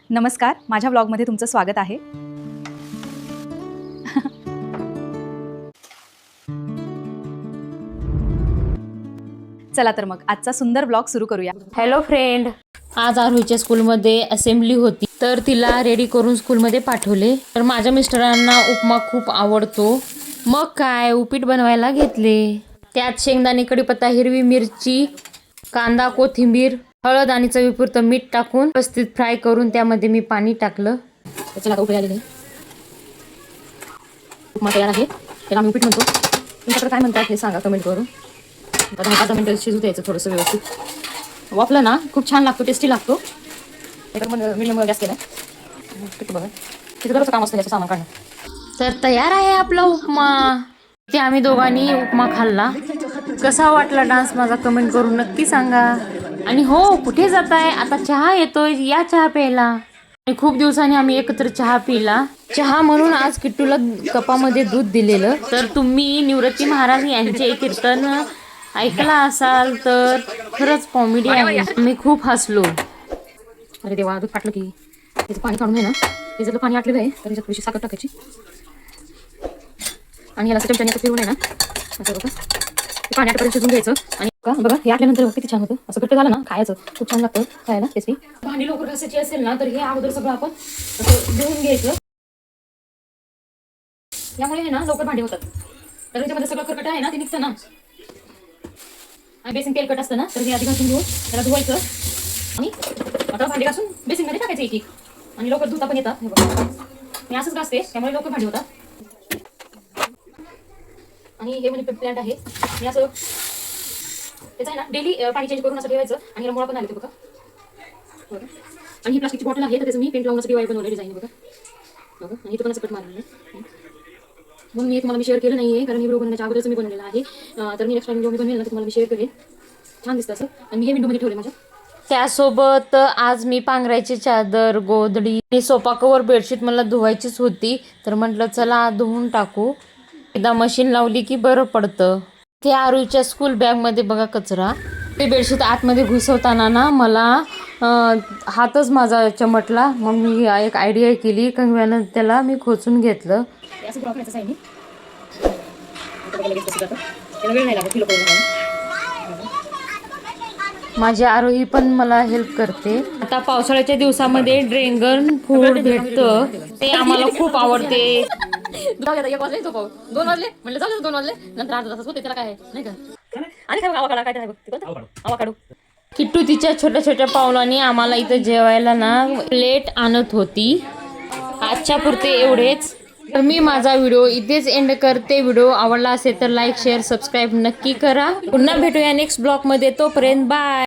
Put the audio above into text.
नमस्कार, माझ्या ब्लॉगमध्ये तुमचं स्वागत आहे. चला तर मग आजचा सुंदर ब्लॉग सुरू करूया. हॅलो फ्रेंड, आज आरोहीच्या स्कूलमध्ये असेंब्ली होती तर तिला रेडी करून स्कूलमध्ये पाठवले. तर माझ्या मिस्टरांना उपमा खूप आवडतो, मग काय उपीट बनवायला घेतले. त्यात शेंगदाणे, कढीपत्ता, हिरवी मिरची, कांदा, कोथिंबीर, हळद आणि चवीपुरतं मीठ टाकून व्यवस्थित फ्राय करून त्यामध्ये मी पाणी टाकलं. त्याच्याला आता उपीट आलेले उपमा तयार आहे. त्याला आम्ही उपीट म्हणतो. तुमच्याकडे काय म्हणतात हे सांगा कमेंट करून. 10-15 मिनिटं शिजू द्यायचं थोडंसं व्यवस्थित. वापलं ना खूप छान लागतो, टेस्टी लागतो. त्याकडे मग मीडियम गॅस केला. बघा किती गरजचं काम असतं याचं सामान काढणं. तर तयार आहे आपला उपमा. ते आम्ही दोघांनी उपमा खाल्ला. कसा वाटला डान्स माझा कमेंट करून नक्की सांगा. आणि हो, कुठे जाताय? आता चहा येतोय, या चहा प्यायला. आणि खूप दिवसांनी आम्ही एकत्र चहा पिला. चहा म्हणून आज किट्टूला कपामध्ये दूध दिलेलं. तर तुम्ही निवृत्ती महाराज यांचे कीर्तन ऐकला असाल तर खरंच कॉमेडी आहे. मी खूप हसलो. अरे देवा, दूध फाटलं की. त्याचं पाणी काढून आहे ना, त्याचं पाणी आटलेलं आहे तर त्याच्यात थोडीशी साखर टाकायची आणि याला चमच्याने फिरवून आहे ना असं बघा ते पाणी आटपर्यंत शिजून घ्यायचं. आणि बघा हे आटल्यानंतर किती छान होतं. असं घट्ट झालं ना खायचं खूप छान लागतं खायला टेस्टी. भांडी लवकर घासायची असेल ना तर हे अगोदर सगळं आपण असं धुवून घ्यायचं. यामुळे आहे ना लवकर भांडी होतात. तर त्याच्यामध्ये सगळं खरकट आहे ना ते निघतं ना. आणि बेसिन तेलकट असतं ना तर हे आधी घासून घेऊन त्याला धुवायचं आणि आता भांडी घासून बेसिनमध्ये टाकायचं एक आणि लवकर धुता पण येतात. हे बघा मी असंच घासते त्यामुळे लवकर भांडी होतात. आणि हे म्हणजे प्लांट आहे. मी असं त्याचं आहे ना डेली पाणी चेंज करून असं ठेवायचं आणि याला मुळा पण आले ते बघा. आणि ही प्लास्टिकची बॉटल आहे तर त्याचं मी पेंट लावून असं DIY बनवलं डिझाईन बघा. आणि इथं पण असं कट मारलेलं आहे. म्हणून मी तुम्हाला शेअर केलं नाही आहे कारण ही व्हिडिओ बनवण्याच्या अगोदरच मी बनवलेला आहे. तर मी नेक्स्ट टाइम जेव्हा मी बनवेल ना तुम्हाला मी शेअर करेन. छान दिसतं असं. आणि हे विंडोमध्ये ठेवले माझ्या. त्यासोबत आज मी पांघरायची चादर, गोधडी आणि सोफा कवर, बेडशीट मला धुवायचीच होती तर म्हटलं चला धुवून टाकू. एकदा मशीन लावली की बरं पडतं. ते आरूच्या स्कूल बॅगमध्ये बघा कचरा. ते बेडशीट आतमध्ये घुसवताना ना मला हातच माझा चमटला. मग मी एक आयडिया केली कंगव्यानं त्याला मी खोचून घेतलं. असं करायचं आहे. माझी आरोही पण मला हेल्प करते. आता पावसाळ्याच्या दिवसामध्ये ड्रॅगन फ्रूट भेटतं ते आम्हाला खूप आवडते. 1 वाजले 2 वाजले म्हणलं झालं 2 वाजले नंतर अर्धा तास होते त्याला काय नाही का. आणि काय आवाकाडा काय आवाकाडो. किट्टू तिच्या छोट्या छोट्या पावलांनी आम्हाला इथं जेवायला ना प्लेट आणत होती. आजच्या पुरते एवढेच. तर मी माझा व्हिडिओ इथेच एंड करते. व्हिडिओ आवडला असेल तर लाईक, शेअर, सबस्क्राईब नक्की करा. पुन्हा भेटूया नेक्स्ट ब्लॉगमध्ये. तोपर्यंत बाय.